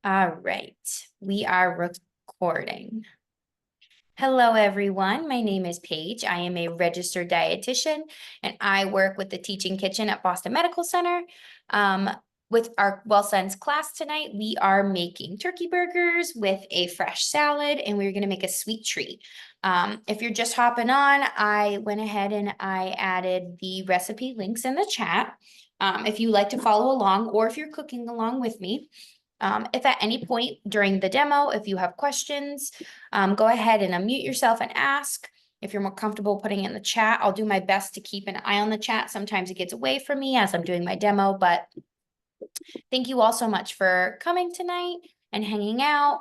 All right, we are recording. Hello, everyone. My name is Paige. I am a registered dietitian, and I work with the Teaching Kitchen at Boston Medical Center. With our Well Sense class tonight, we are making turkey burgers with a fresh salad, and we're going to make a sweet treat. If you're just hopping on, I went ahead and I added the recipe links in the chat. If you like to follow along, or if you're cooking along with me. If at any point during the demo, if you have questions, go ahead and unmute yourself and ask. If you're more comfortable putting it in the chat, I'll do my best to keep an eye on the chat. Sometimes it gets away from me as I'm doing my demo, but thank you all so much for coming tonight and hanging out.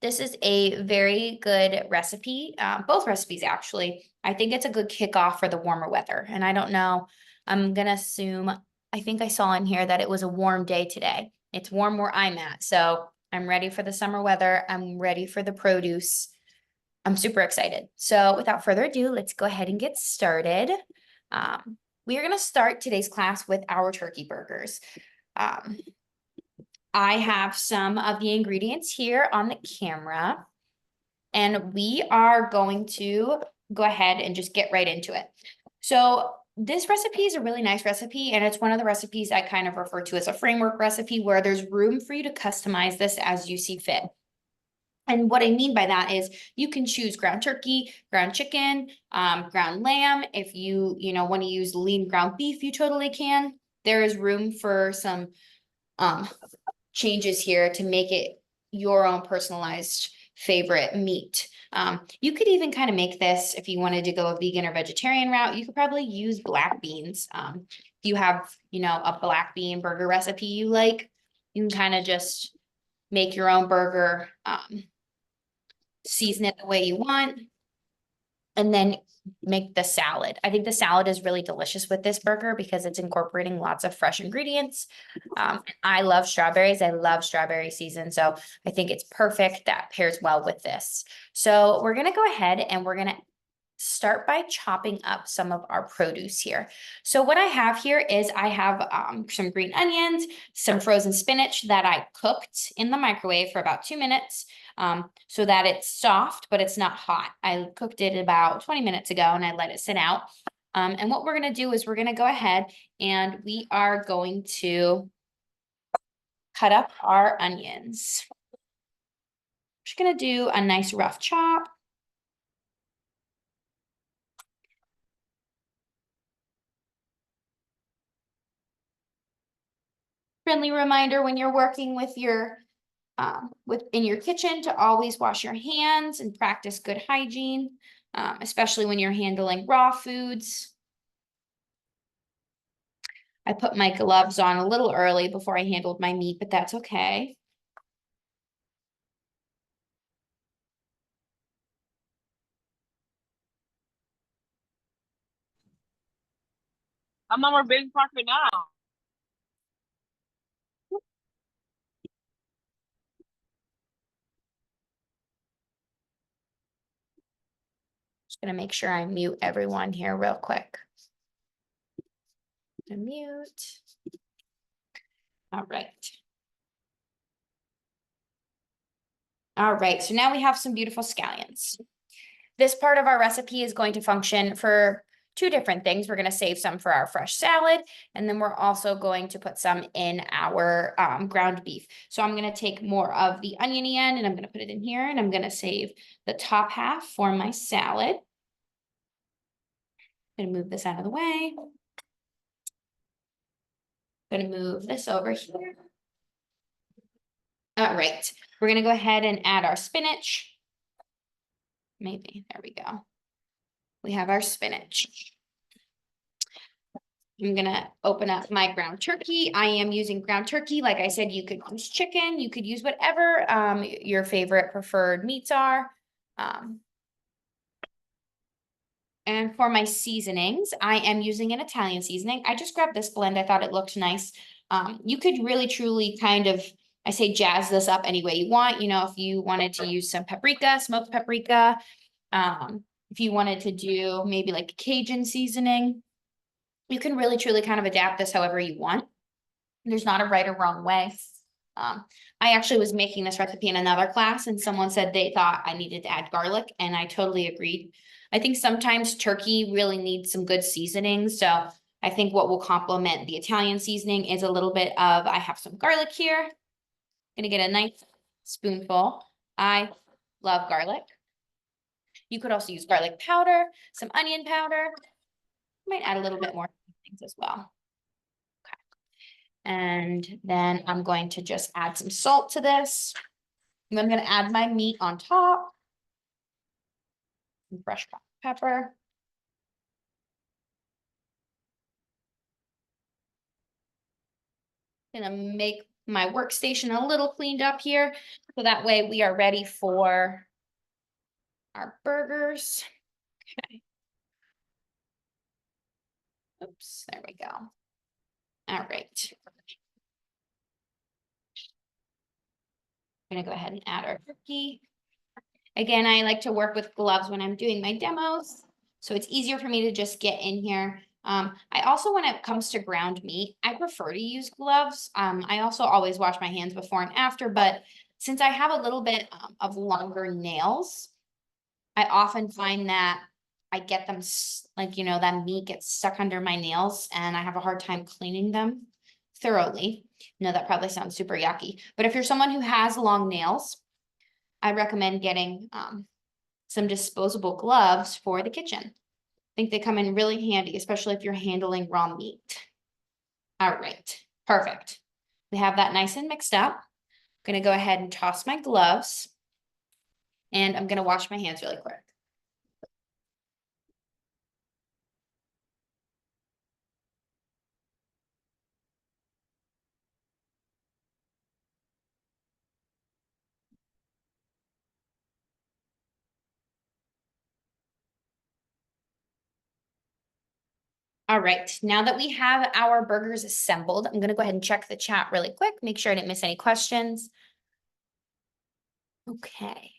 This is a very good recipe, both recipes actually. I think it's a good kickoff for the warmer weather. And I don't know, I'm gonna assume, I think I saw in here that it was a warm day today. It's warm where I'm at, so I'm ready for the summer weather. I'm ready for the produce. I'm super excited. So without further ado, let's go ahead and get started. We are gonna start today's class with our turkey burgers. I have some of the ingredients here on the camera, and we are going to go ahead and just get right into it. So this recipe is a really nice recipe, and it's one of the recipes I kind of refer to as a framework recipe where there's room for you to customize this as you see fit. And what I mean by that is you can choose ground turkey, ground chicken, ground lamb. If you want to use lean ground beef, you totally can. There is room for some changes here to make it your own personalized favorite meat. You could even kind of make this, if you wanted to go a vegan or vegetarian route, you could probably use black beans. If you have, a black bean burger recipe you like, you can kind of just make your own burger, season it the way you want, and then make the salad. I think the salad is really delicious with this burger because it's incorporating lots of fresh ingredients. I love strawberries. I love strawberry season. So I think it's perfect. That pairs well with this. So we're going to go ahead and we're going to start by chopping up some of our produce here. So what I have here is I have some green onions, some frozen spinach that I cooked in the microwave for about 2 minutes. So that it's soft, but it's not hot. I cooked it about 20 minutes ago and I let it sit out. And what we're going to do is we're going to go ahead and we are going to cut up our onions. Just going to do a nice rough chop. Friendly reminder when you're working with your in your kitchen to always wash your hands and practice good hygiene, especially when you're handling raw foods. I put my gloves on a little early before I handled my meat, but that's okay. I'm on our big parker now. Just gonna make sure I mute everyone here real quick. Mute. All right. All right, so now we have some beautiful scallions. This part of our recipe is going to function for two different things. We're going to save some for our fresh salad, and then we're also going to put some in our ground beef. So I'm going to take more of the oniony end and I'm going to put it in here, and I'm going to save the top half for my salad. I'm going to move this out of the way. I'm going to move this over here. All right, we're going to go ahead and add our spinach. Maybe, there we go. We have our spinach. I'm gonna open up my ground turkey. I am using ground turkey. Like I said, you could use chicken, you could use whatever your favorite preferred meats are. And for my seasonings, I am using an Italian seasoning. I just grabbed this blend. I thought it looked nice. You could really truly kind of, I say jazz this up any way you want. If you wanted to use some paprika, smoked paprika, if you wanted to do maybe like Cajun seasoning, you can really truly kind of adapt this however you want. There's not a right or wrong way. I actually was making this recipe in another class and someone said they thought I needed to add garlic, and I totally agreed. I think sometimes turkey really needs some good seasoning. So I think what will complement the Italian seasoning is a little bit of, I have some garlic here. Gonna get a nice spoonful. I love garlic. You could also use garlic powder, some onion powder. Might add a little bit more things as well. Okay. And then I'm going to just add some salt to this. And I'm going to add my meat on top. Some fresh pepper. Gonna make my workstation a little cleaned up here, so that way we are ready for our burgers. Okay. Oops, there we go. All right. I'm gonna go ahead and add our turkey. Again, I like to work with gloves when I'm doing my demos, so it's easier for me to just get in here. I also, when it comes to ground meat, I prefer to use gloves. I also always wash my hands before and after, but since I have a little bit of longer nails, I often find that I get them, like, that meat gets stuck under my nails and I have a hard time cleaning them thoroughly. No, that probably sounds super yucky, but if you're someone who has long nails, I recommend getting some disposable gloves for the kitchen. I think they come in really handy, especially if you're handling raw meat. All right, perfect. We have that nice and mixed up. I'm gonna go ahead and toss my gloves, and I'm gonna wash my hands really quick. All right, now that we have our burgers assembled, I'm gonna go ahead and check the chat really quick, make sure I didn't miss any questions. Okay.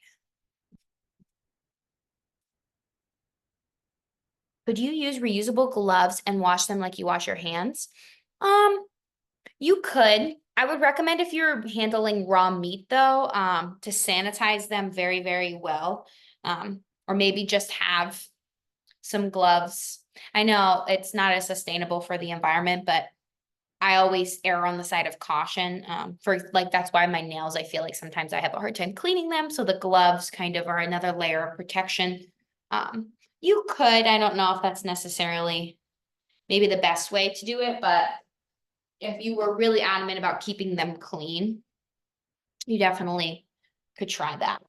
Could you use reusable gloves and wash them like you wash your hands? You could. I would recommend, if you're handling raw meat though, to sanitize them very, very well. Or maybe just have some gloves. I know it's not as sustainable for the environment, but I always err on the side of caution. That's why my nails, I feel like sometimes I have a hard time cleaning them. So the gloves kind of are another layer of protection. You could, I don't know if that's necessarily maybe the best way to do it, but if you were really adamant about keeping them clean, you definitely could try that.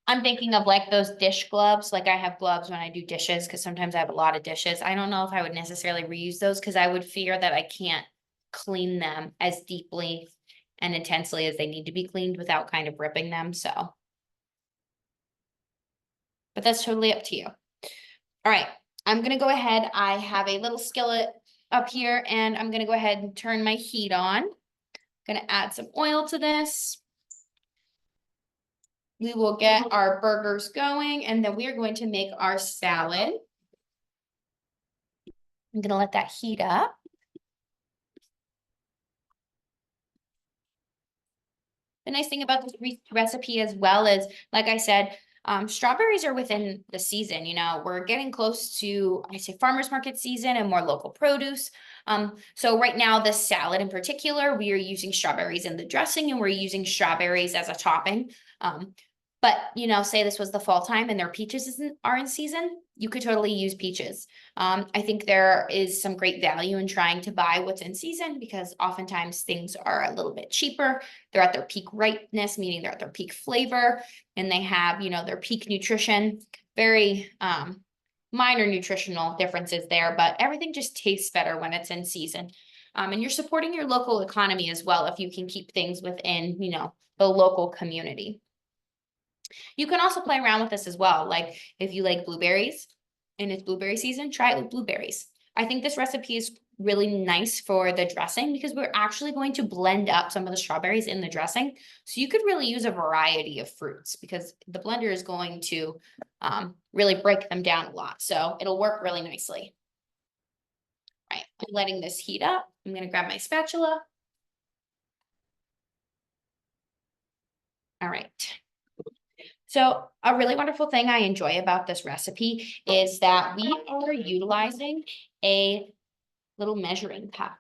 I'm thinking of like those dish gloves. Like I have gloves when I do dishes because sometimes I have a lot of dishes. I don't know if I would necessarily reuse those because I would fear that I can't clean them as deeply and intensely as they need to be cleaned without kind of ripping them. So, but that's totally up to you. All right, I'm gonna go ahead. I have a little skillet up here and I'm gonna go ahead and turn my heat on. Gonna add some oil to this. We will get our burgers going and then we are going to make our salad. I'm gonna let that heat up. The nice thing about this recipe as well is, like I said, strawberries are within the season. We're getting close to, I say, farmers market season and more local produce. So right now, the salad in particular, we are using strawberries in the dressing and we're using strawberries as a topping. But say this was the fall time and their peaches are in season, you could totally use peaches. I think there is some great value in trying to buy what's in season because oftentimes things are a little bit cheaper. They're at their peak ripeness, meaning they're at their peak flavor, and they have, their peak nutrition. Very minor nutritional differences there, but everything just tastes better when it's in season. And you're supporting your local economy as well if you can keep things within, the local community. You can also play around with this as well. Like if you like blueberries and it's blueberry season, try it with blueberries. I think this recipe is really nice for the dressing because we're actually going to blend up some of the strawberries in the dressing. So you could really use a variety of fruits because the blender is going to really break them down a lot. So it'll work really nicely. All right, I'm letting this heat up. I'm going to grab my spatula. All right. So a really wonderful thing I enjoy about this recipe is that we are utilizing a little measuring cup.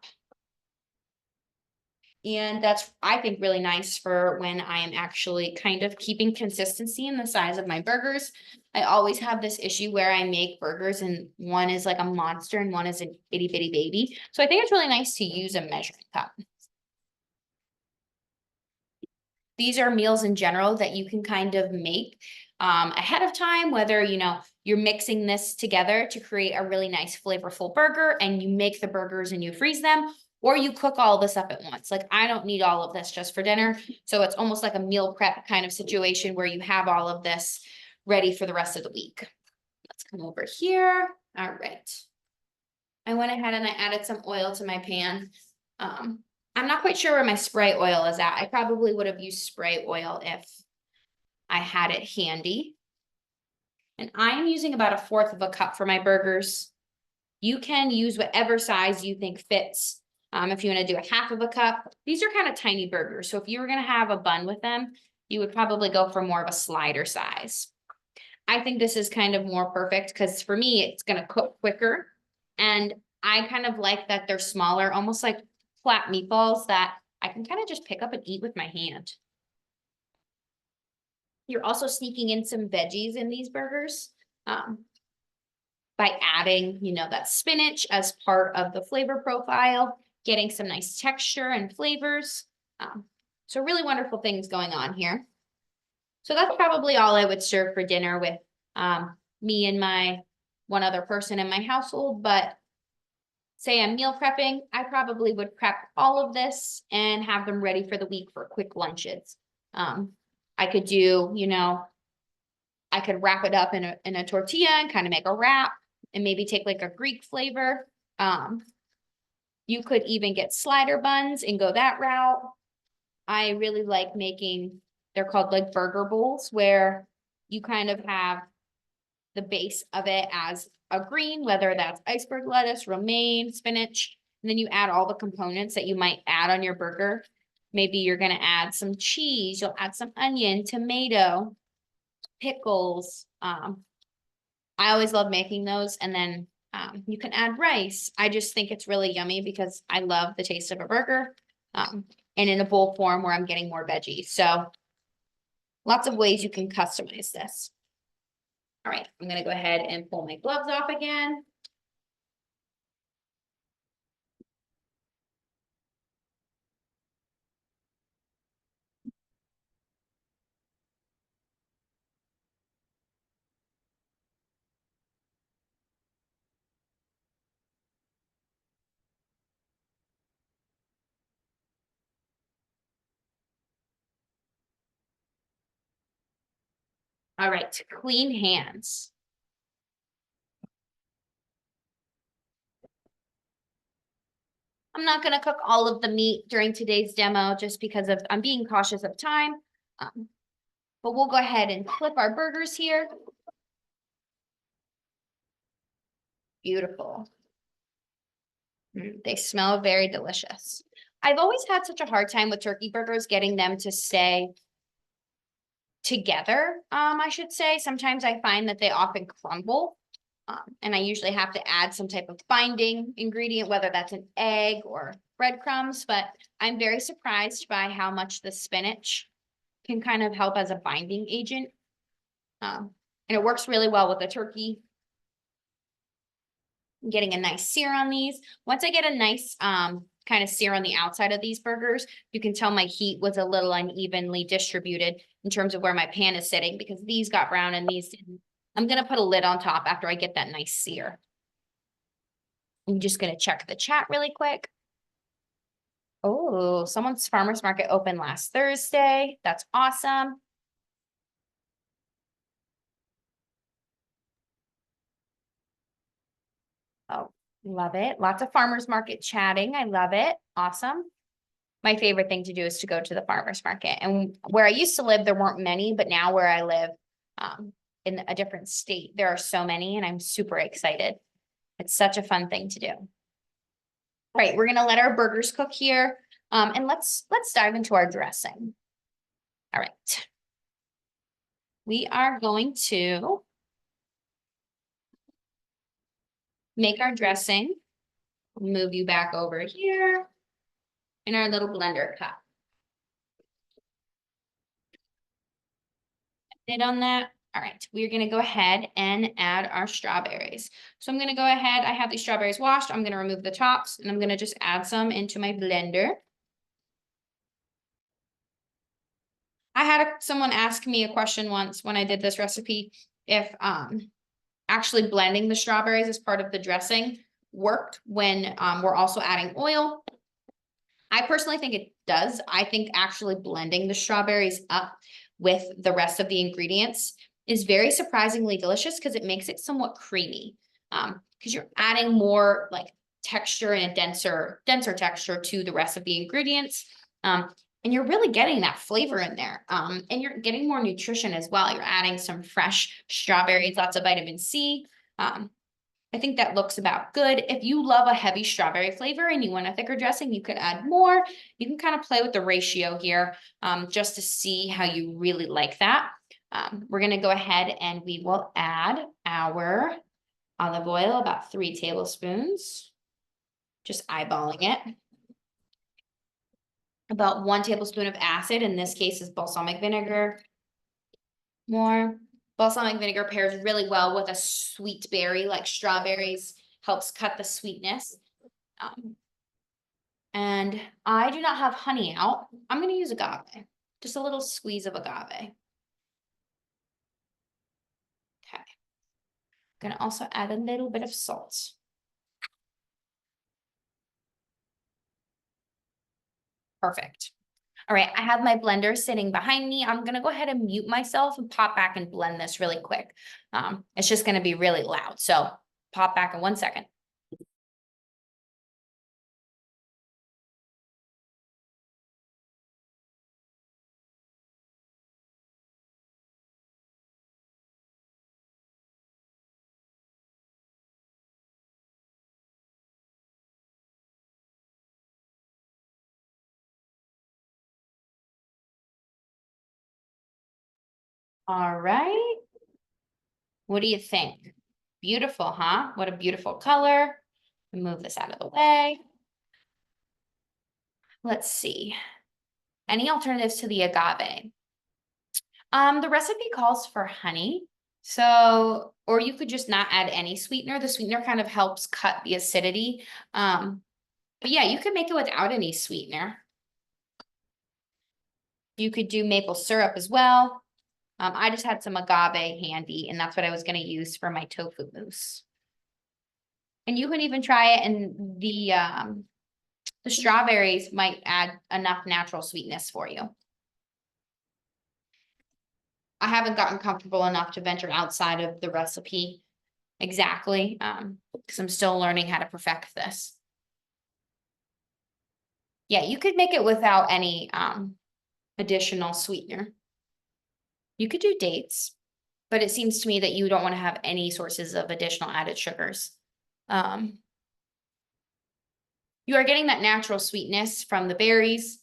And that's, I think, really nice for when I am actually kind of keeping consistency in the size of my burgers. I always have this issue where I make burgers and one is like a monster and one is an itty bitty baby. So I think it's really nice to use a measuring cup. These are meals in general that you can kind of make ahead of time, whether, you're mixing this together to create a really nice flavorful burger and you make the burgers and you freeze them, or you cook all this up at once. Like I don't need all of this just for dinner. So it's almost like a meal prep kind of situation where you have all of this ready for the rest of the week. Let's come over here. All right. I went ahead and I added some oil to my pan. I'm not quite sure where my spray oil is at. I probably would have used spray oil if I had it handy. And I'm using about 1/4 of a cup for my burgers. You can use whatever size you think fits. If you want to do 1/2 of a cup, these are kind of tiny burgers. So if you were going to have a bun with them, you would probably go for more of a slider size. I think this is kind of more perfect because for me, it's going to cook quicker. And I kind of like that they're smaller, almost like flat meatballs that I can kind of just pick up and eat with my hand. You're also sneaking in some veggies in these burgers by adding, that spinach as part of the flavor profile, getting some nice texture and flavors. So really wonderful things going on here. So that's probably all I would serve for dinner with me and my one other person in my household. But say I'm meal prepping, I probably would prep all of this and have them ready for the week for quick lunches. I could do, I could wrap it up in a tortilla and kind of make a wrap and maybe take like a Greek flavor. You could even get slider buns and go that route. I really like making, they're called like burger bowls, where you kind of have the base of it as a green, whether that's iceberg lettuce, romaine, spinach, and then you add all the components that you might add on your burger. Maybe you're going to add some cheese, you'll add some onion, tomato, pickles. I always love making those. And then you can add rice. I just think it's really yummy because I love the taste of a burger and in a bowl form where I'm getting more veggies. So lots of ways you can customize this. All right, I'm going to go ahead and pull my gloves off again. All right, clean hands. I'm not going to cook all of the meat during today's demo just because I'm being cautious of time. But we'll go ahead and flip our burgers here. Beautiful. They smell very delicious. I've always had such a hard time with turkey burgers getting them to stay together, I should say. Sometimes I find that they often crumble. And I usually have to add some type of binding ingredient, whether that's an egg or breadcrumbs, but I'm very surprised by how much the spinach can kind of help as a binding agent. And it works really well with the turkey. I'm getting a nice sear on these. Once I get a nice kind of sear on the outside of these burgers, you can tell my heat was a little unevenly distributed in terms of where my pan is sitting because these got brown and these didn't. I'm going to put a lid on top after I get that nice sear. I'm just going to check the chat really quick. Oh, someone's farmer's market opened last Thursday. That's awesome. Oh, love it. Lots of farmer's market chatting. I love it. Awesome. My favorite thing to do is to go to the farmer's market. And where I used to live, there weren't many, but now where I live, in a different state, there are so many, and I'm super excited. It's such a fun thing to do. All right, we're gonna let our burgers cook here, and let's dive into our dressing. All right, we are going to make our dressing. Move you back over here in our little blender cup. It on that. All right, we're gonna go ahead and add our strawberries. So I'm gonna go ahead, I have these strawberries washed. I'm gonna remove the tops and I'm gonna just add some into my blender. I had someone ask me a question once when I did this recipe, if actually blending the strawberries as part of the dressing worked when we're also adding oil. I personally think it does. I think actually blending the strawberries up with the rest of the ingredients is very surprisingly delicious because it makes it somewhat creamy. Because you're adding more like texture and a denser texture to the rest of the ingredients. And you're really getting that flavor in there. And you're getting more nutrition as well. You're adding some fresh strawberries, lots of vitamin C. I think that looks about good. If you love a heavy strawberry flavor and you want a thicker dressing, you could add more. You can kind of play with the ratio here just to see how you really like that. We're going to go ahead and we will add our olive oil, about 3 tablespoons, just eyeballing it. About 1 tablespoon of acid, in this case is balsamic vinegar. More. Balsamic vinegar pairs really well with a sweet berry like strawberries, helps cut the sweetness. And I do not have honey out. I'm going to use agave, just a little squeeze of agave. Okay. I'm going to also add a little bit of salt. Perfect. All right, I have my blender sitting behind me. I'm gonna go ahead and mute myself and pop back and blend this really quick. It's just gonna be really loud. So pop back in 1 second. All right. What do you think? Beautiful, huh? What a beautiful color. Move this out of the way. Let's see. Any alternatives to the agave? The recipe calls for honey. So, or you could just not add any sweetener. The sweetener kind of helps cut the acidity. But yeah, you could make it without any sweetener. You could do maple syrup as well. I just had some agave handy, and that's what I was going to use for my tofu mousse. And you can even try it, and the strawberries might add enough natural sweetness for you. I haven't gotten comfortable enough to venture outside of the recipe exactly, because I'm still learning how to perfect this. Yeah, you could make it without any additional sweetener. You could do dates, but it seems to me that you don't want to have any sources of additional added sugars. You are getting that natural sweetness from the berries.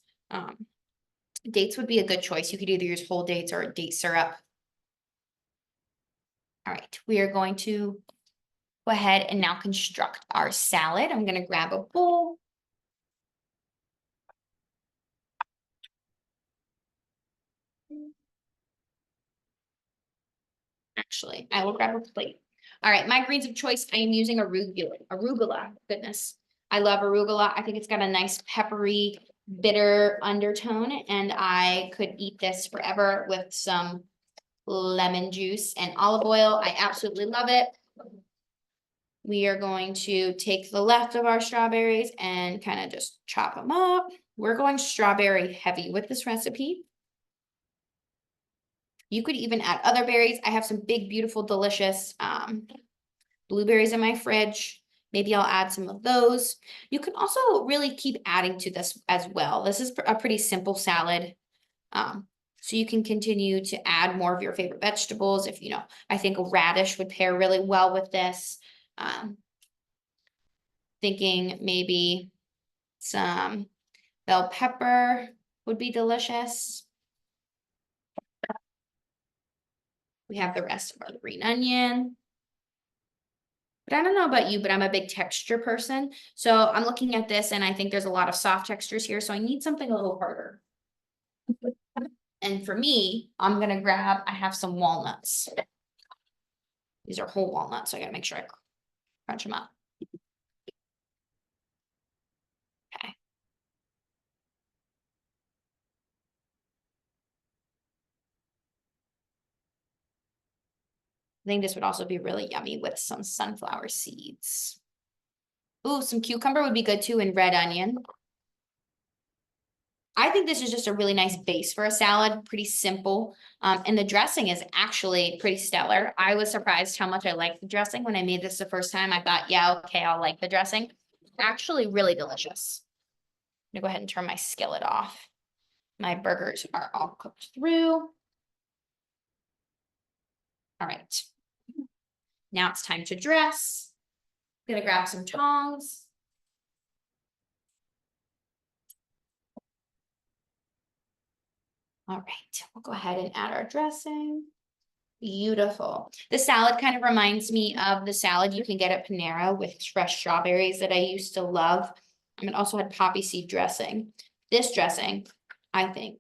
Dates would be a good choice. You could either use whole dates or date syrup. All right, we are going to go ahead and now construct our salad. I'm going to grab a bowl. Actually, I will grab a plate. All right, my greens of choice, I am using arugula. Goodness, I love arugula. I think it's got a nice peppery, bitter undertone, and I could eat this forever with some lemon juice and olive oil. I absolutely love it. We are going to take the left of our strawberries and kind of just chop them up. We're going strawberry heavy with this recipe. You could even add other berries. I have some big, beautiful, delicious blueberries in my fridge. Maybe I'll add some of those. You can also really keep adding to this as well. This is a pretty simple salad. So you can continue to add more of your favorite vegetables. If you know, I think a radish would pair really well with this. Thinking maybe some bell pepper would be delicious. We have the rest of our green onion. But I don't know about you, but I'm a big texture person. So I'm looking at this and I think there's a lot of soft textures here. So I need something a little harder. And for me, I'm gonna grab, I have some walnuts. These are whole walnuts, so I gotta make sure I crunch them up. Okay. I think this would also be really yummy with some sunflower seeds. Ooh, some cucumber would be good too, and red onion. I think this is just a really nice base for a salad, pretty simple. And the dressing is actually pretty stellar. I was surprised how much I liked the dressing when I made this the first time. I thought, yeah, okay, I'll like the dressing. Actually really delicious. I'm gonna go ahead and turn my skillet off. My burgers are all cooked through. All right. Now it's time to dress. I'm gonna grab some tongs. All right, we'll go ahead and add our dressing. Beautiful. The salad kind of reminds me of the salad you can get at Panera with fresh strawberries that I used to love. And it also had poppy seed dressing. This dressing, I think,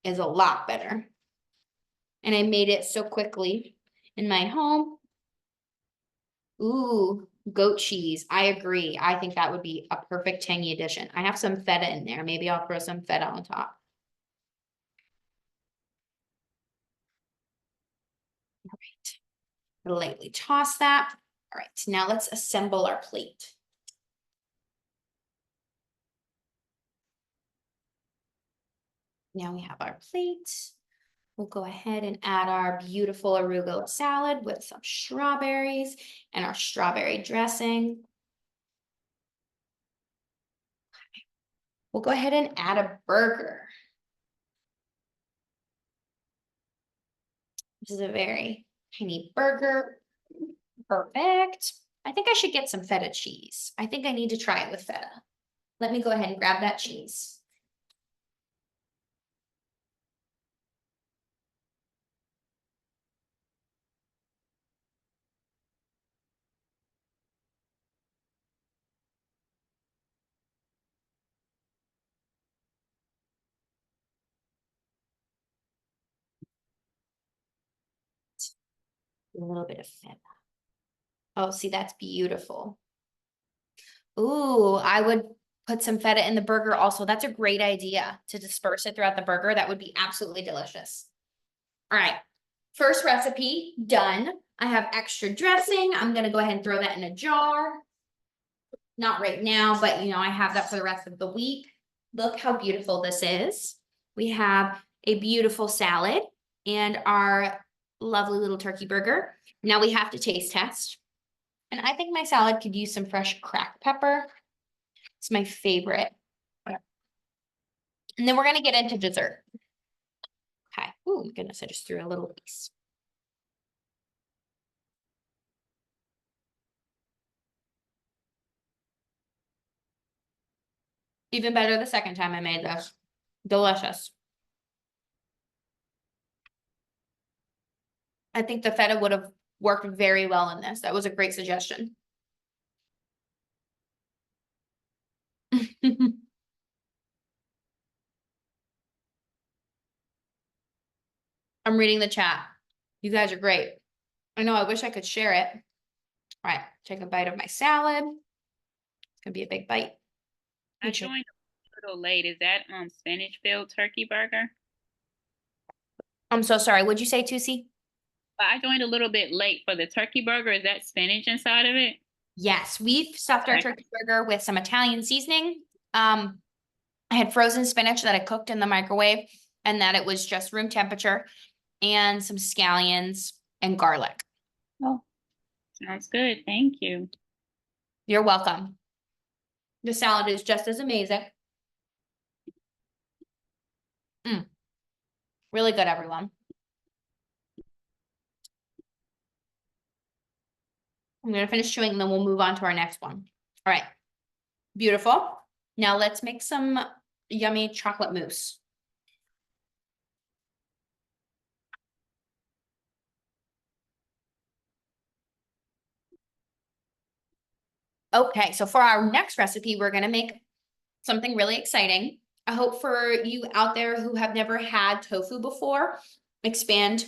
is a lot better. And I made it so quickly in my home. Ooh, goat cheese. I agree. I think that would be a perfect tangy addition. I have some feta in there. Maybe I'll throw some feta on top. All right. Lightly toss that. All right, now let's assemble our plate. Now we have our plate. We'll go ahead and add our beautiful arugula salad with some strawberries and our strawberry dressing. We'll go ahead and add a burger. This is a very tiny burger. Perfect. I think I should get some feta cheese. I think I need to try it with feta. Let me go ahead and grab that cheese. A little bit of feta. Oh, see, that's beautiful. Ooh, I would put some feta in the burger also. That's a great idea to disperse it throughout the burger. That would be absolutely delicious. All right, first recipe done. I have extra dressing. I'm gonna go ahead and throw that in a jar. Not right now, but I have that for the rest of the week. Look how beautiful this is. We have a beautiful salad and our lovely little turkey burger. Now we have to taste test. And I think my salad could use some fresh cracked pepper. It's my favorite. And then we're gonna get into dessert. Okay. Oh my goodness, I just threw a little piece. Even better the second time I made this. Delicious. I think the feta would have worked very well in this. That was a great suggestion. I'm reading the chat. You guys are great. I know, I wish I could share it. All right, take a bite of my salad. It's gonna be a big bite. I joined a little late. Is that spinach filled turkey burger? I'm so sorry. What'd you say, Tusi? I joined a little bit late for the turkey burger. Is that spinach inside of it? Yes, we've stuffed our Okay. turkey burger with some Italian seasoning. I had frozen spinach that I cooked in the microwave and that it was just room temperature and some scallions and garlic. Oh, sounds good. Thank you. You're welcome. The salad is just as amazing. Really good, everyone. I'm gonna finish chewing and then we'll move on to our next one. All right, beautiful. Now let's make some yummy chocolate mousse. Okay, so for our next recipe, we're gonna make something really exciting. I hope for you out there who have never had tofu before, expand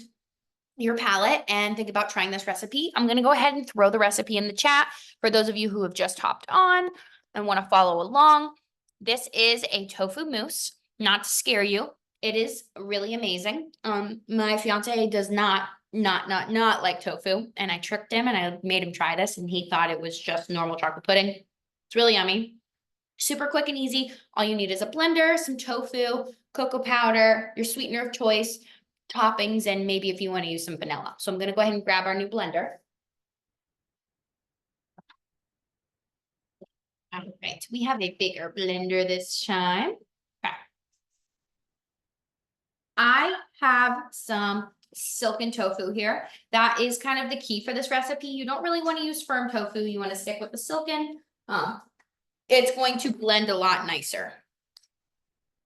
your palate and think about trying this recipe. I'm gonna go ahead and throw the recipe in the chat for those of you who have just hopped on and wanna follow along. This is a tofu mousse, not to scare you. It is really amazing. My fiance does not like tofu, and I tricked him and I made him try this and he thought it was just normal chocolate pudding. It's really yummy. Super quick and easy. All you need is a blender, some tofu, cocoa powder, your sweetener of choice, toppings, and maybe if you want to use some vanilla. So I'm going to go ahead and grab our new blender. All right, we have a bigger blender this time. Okay. I have some silken tofu here. That is kind of the key for this recipe. You don't really want to use firm tofu. You want to stick with the silken. It's going to blend a lot nicer.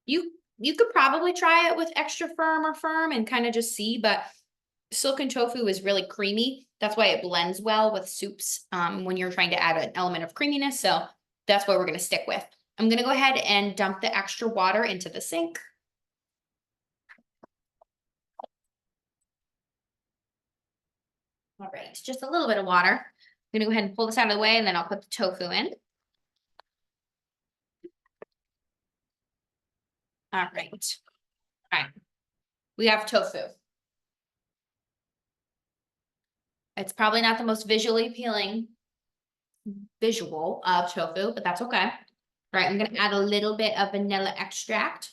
You could probably try it with extra firm or firm and kind of just see, but silken tofu is really creamy. That's why it blends well with soups when you're trying to add an element of creaminess. So that's what we're going to stick with. I'm going to go ahead and dump the extra water into the sink. All right, just a little bit of water. I'm going to go ahead and pull this out of the way and then I'll put the tofu in. All right. All right. We have tofu. It's probably not the most visually appealing visual of tofu, but that's okay. All right, I'm going to add a little bit of vanilla extract.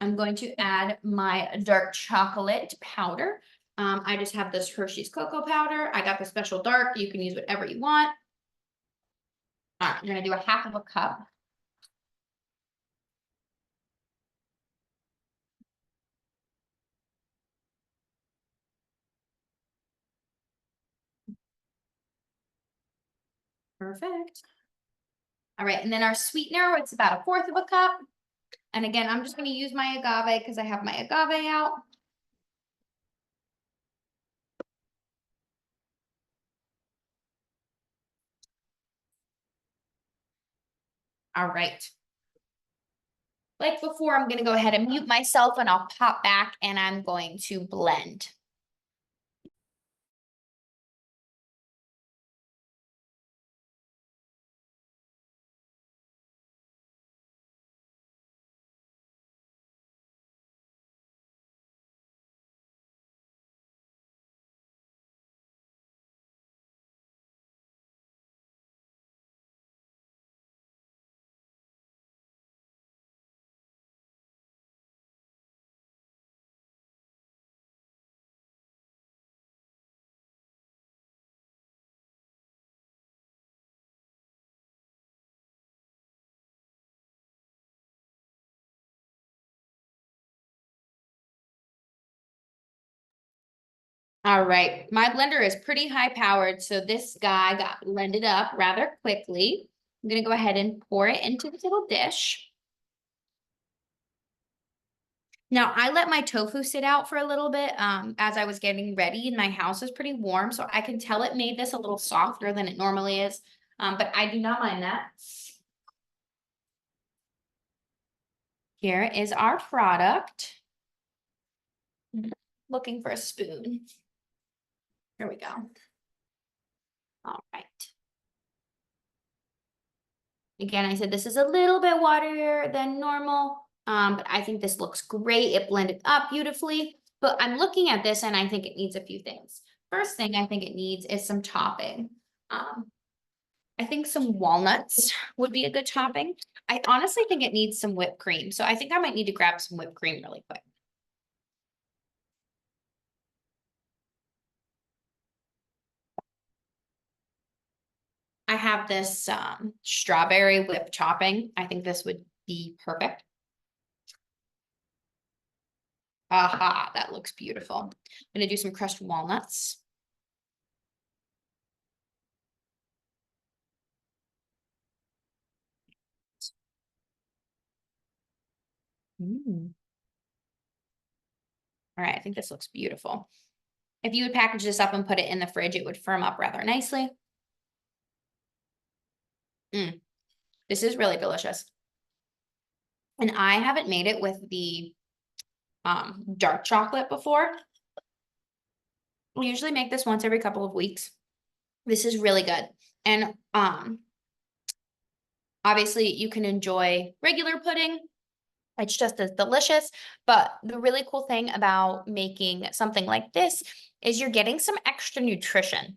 I'm going to add my dark chocolate powder. I just have this Hershey's cocoa powder. I got the special dark. You can use whatever you want. All right, I'm going to do a half of a cup. Perfect. All right, and then our sweetener, it's about a fourth of a cup. And again, I'm just going to use my agave because I have my agave out. All right. Like before, I'm going to go ahead and mute myself and I'll pop back and I'm going to blend. All right, my blender is pretty high powered, so this guy got blended up rather quickly. I'm gonna go ahead and pour it into this little dish. Now, I let my tofu sit out for a little bit as I was getting ready, and my house is pretty warm, so I can tell it made this a little softer than it normally is, but I do not mind that. Here is our product. Looking for a spoon. Here we go. All right. Again, I said this is a little bit waterier than normal, but I think this looks great. It blended up beautifully, but I'm looking at this and I think it needs a few things. First thing I think it needs is some topping. I think some walnuts would be a good topping. I honestly think it needs some whipped cream, so I think I might need to grab some whipped cream really quick. I have this strawberry whipped topping. I think this would be perfect. Aha, that looks beautiful. I'm gonna do some crushed walnuts. All right, I think this looks beautiful. If you would package this up and put it in the fridge, it would firm up rather nicely. This is really delicious. And I haven't made it with the dark chocolate before. We usually make this once every couple of weeks. This is really good. And obviously you can enjoy regular pudding. It's just as delicious. But the really cool thing about making something like this is you're getting some extra nutrition.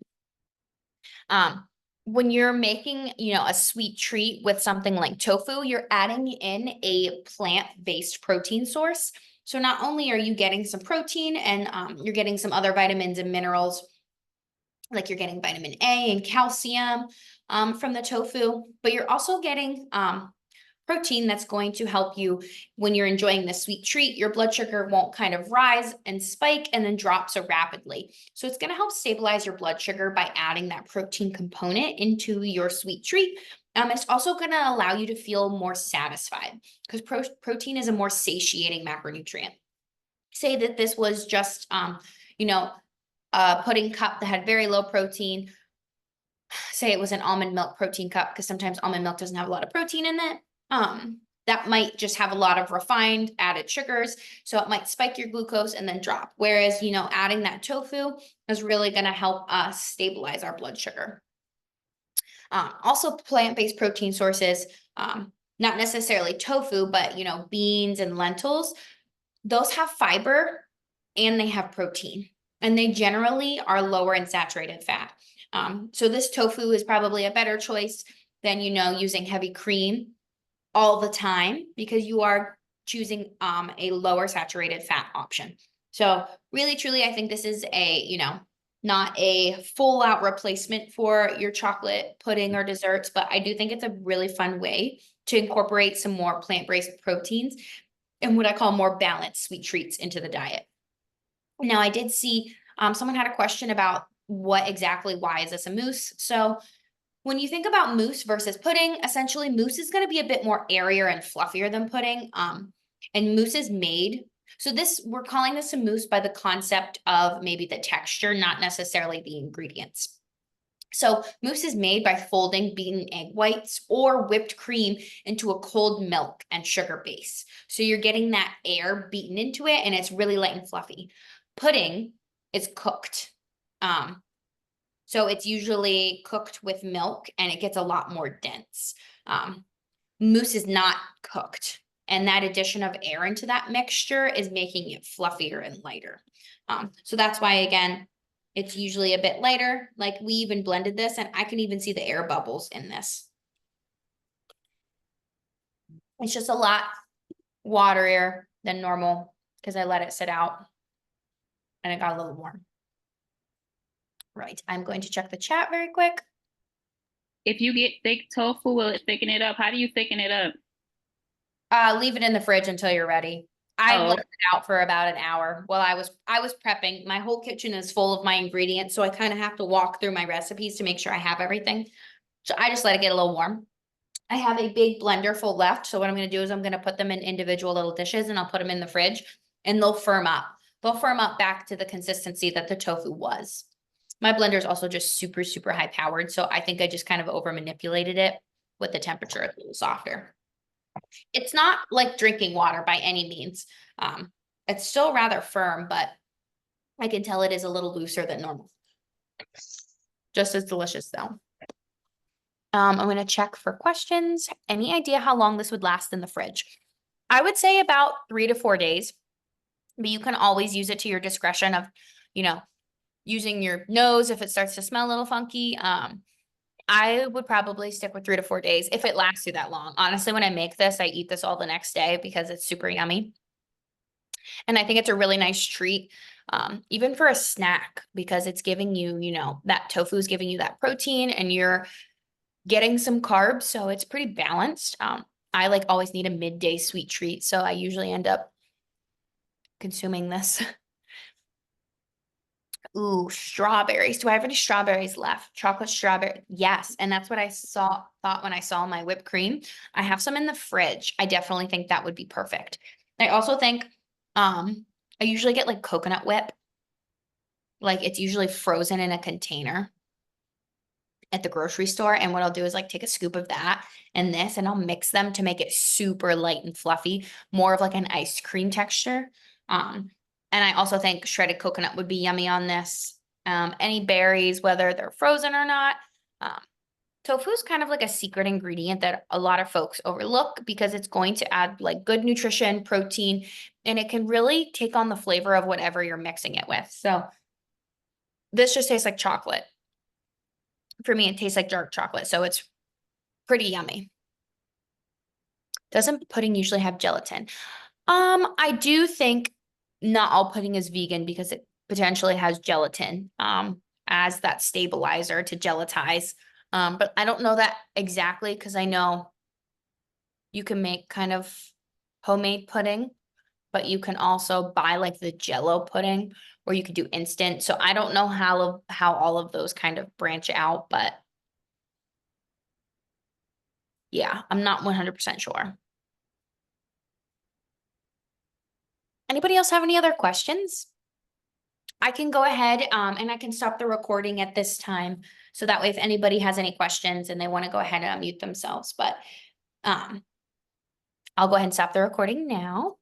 When you're making, a sweet treat with something like tofu, you're adding in a plant-based protein source. So not only are you getting some protein and you're getting some other vitamins and minerals, like you're getting vitamin A and calcium from the tofu, but you're also getting protein that's going to help you when you're enjoying the sweet treat. Your blood sugar won't kind of rise and spike and then drop so rapidly. So it's going to help stabilize your blood sugar by adding that protein component into your sweet treat. It's also going to allow you to feel more satisfied because protein is a more satiating macronutrient. Say that this was just, a pudding cup that had very low protein. Say it was an almond milk protein cup, because sometimes almond milk doesn't have a lot of protein in it. That might just have a lot of refined added sugars. So it might spike your glucose and then drop. Whereas, adding that tofu is really going to help us stabilize our blood sugar. Also plant-based protein sources, not necessarily tofu, but, beans and lentils, those have fiber and they have protein, and they generally are lower in saturated fat. So this tofu is probably a better choice than, using heavy cream all the time, because you are choosing a lower saturated fat option. So really, truly, I think this is not a full out replacement for your chocolate pudding or desserts, but I do think it's a really fun way to incorporate some more plant-based proteins and what I call more balanced sweet treats into the diet. Now, I did see someone had a question about why is this a mousse? So when you think about mousse versus pudding, essentially mousse is going to be a bit more airier and fluffier than pudding. And mousse is made. So we're calling this a mousse by the concept of maybe the texture, not necessarily the ingredients. So mousse is made by folding beaten egg whites or whipped cream into a cold milk and sugar base. So you're getting that air beaten into it and it's really light and fluffy. Pudding is cooked. So it's usually cooked with milk and it gets a lot more dense. Mousse is not cooked, and that addition of air into that mixture is making it fluffier and lighter. So that's why, again, it's usually a bit lighter. Like we even blended this and I can even see the air bubbles in this. It's just a lot waterier than normal because I let it sit out and it got a little warm. Right, I'm going to check the chat very quick. If you get thick tofu, will it thicken it up? How do you thicken it up? Leave it in the fridge until you're ready. I left it out for about an hour while I was prepping. My whole kitchen is full of my ingredients, so I kind of have to walk through my recipes to make sure I have everything. So I just let it get a little warm. I have a big blender full left, so what I'm going to do is I'm going to put them in individual little dishes and I'll put them in the fridge and they'll firm up. They'll firm up back to the consistency that the tofu was. My blender is also just super, super high powered, so I think I just kind of over manipulated it with the temperature a little softer. It's not like drinking water by any means. It's still rather firm, but I can tell it is a little looser than normal. Just as delicious though. I'm going to check for questions. Any idea how long this would last in the fridge? I would say about 3 to 4 days, but you can always use it to your discretion of, using your nose if it starts to smell a little funky. I would probably stick with 3 to 4 days if it lasts you that long. Honestly, when I make this, I eat this all the next day because it's super yummy. And I think it's a really nice treat, even for a snack, because it's giving you, that tofu is giving you that protein and you're getting some carbs. So it's pretty balanced. I always need a midday sweet treat. So I usually end up consuming this. Ooh, strawberries. Do I have any strawberries left? Chocolate strawberry. Yes. And that's what I thought when I saw my whipped cream. I have some in the fridge. I definitely think that would be perfect. I also think, I usually get coconut whip. It's usually frozen in a container. at the grocery store. And what I'll do is like take a scoop of that and this, and I'll mix them to make it super light and fluffy, more of like an ice cream texture. And I also think shredded coconut would be yummy on this. Any berries, whether they're frozen or not. Tofu is kind of like a secret ingredient that a lot of folks overlook because it's going to add like good nutrition, protein, and it can really take on the flavor of whatever you're mixing it with. So this just tastes like chocolate. For me, it tastes like dark chocolate, so it's pretty yummy. Doesn't pudding usually have gelatin? I do think not all pudding is vegan because it potentially has gelatin, as that stabilizer to gelatize. But I don't know that exactly because I know you can make kind of homemade pudding, but you can also buy like the Jello pudding, or you could do instant. So I don't know how all of those kind of branch out, but yeah, I'm not 100% sure. Anybody else have any other questions? I can go ahead and I can stop the recording at this time. So that way, if anybody has any questions and they want to go ahead and unmute themselves, but I'll go ahead and stop the recording now.